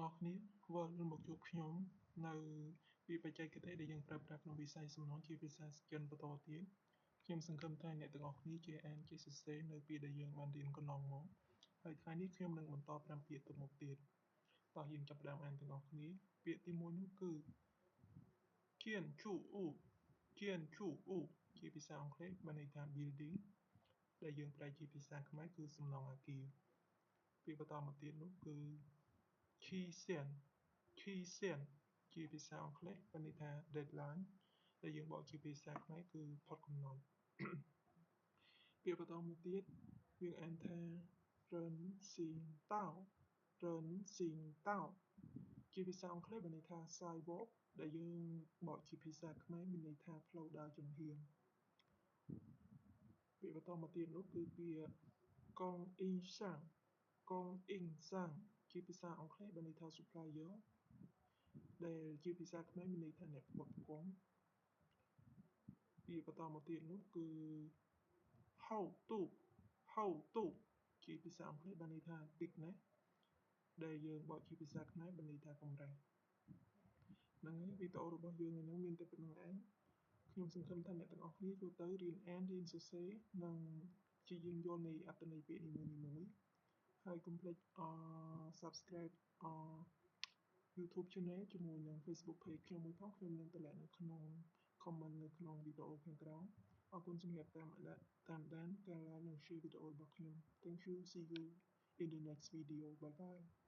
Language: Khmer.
អស់គ្នាវិលមកជួបខ្ញុំនៅពីបច្ចេកទេសដែលយើងប្រើប្រាស់ក្នុងវិស័យសំណង់ជាភាសាចិនបន្តទៀតខ្ញុំសង្ឃឹមថាអ្នកទាំងអស់គ្នាចេះអានចេះសរសេរនៅពីដែលយើងបានរៀនកន្លងមកហើយថ្ងៃនេះខ្ញុំនឹងបន្ត5ពាក្យទៅមុខទៀតតោះយើងចាប់ផ្ដើមអានទាំងអស់គ្នាពាក្យទី1នោះគឺ Kian Chu U Kian Chu U ជាភាសាអង់គ្លេសបានន័យថា building ដែលយើងប្រែជាភាសាខ្មែរគឺសំណង់អគារពាក្យបន្តមកទៀតនោះគឺ Chi Sian Chi Sian ជាភាសាអង់គ្លេសបានន័យថា deadline ដែលយើងបកជាភាសាខ្មែរគឺផុតកំណត់ពាក្យបន្តមកទៀតយើងអានថា Ren Xin Tao Ren Xin Tao ជាភាសាអង់គ្លេសបានន័យថា sidewalk ដែលយើងបកជាភាសាខ្មែរមានន័យថាផ្លូវដើរចំហៀងពាក្យបន្តមកទៀតនោះគឺពាក្យ Gong In Sang Gong In Sang ជាភាសាអង់គ្លេសបានន័យថា supplier ដែលជាភាសាខ្មែរមានន័យថាអ្នកផ្គត់ផ្គង់ពាក្យបន្តមកទៀតនោះគឺ How to ជាភាសាអង់គ្លេសបានន័យថា thickness ដែលយើងបកជាភាសាខ្មែរបានន័យថាកម្រិតហ្នឹងហើយវីដេអូរបស់យើងថ្ងៃនេះមានតែប៉ុណ្្នឹងឯងខ្ញុំសង្ឃឹមថាអ្នកទាំងអស់គ្នាចូលទៅរៀនអានរៀនសរសេរនិងព្យាយាមយល់នៃអត្ថន័យពាក្យនីមួយៗហើយកុំភ្លេចsubscribe YouTube Channel ជាមួយនឹង Facebook Page ខ្ញុំមួយផងខ្ញុំនឹងតម្លែងនៅក្នុង comment នៅក្នុងវីដេអូខាងក្រោមអរគុណសម្រាប់តាមដានការ like និង share វីដេអូរបស់ខ្ញុំ Thank you see you in the next video bye bye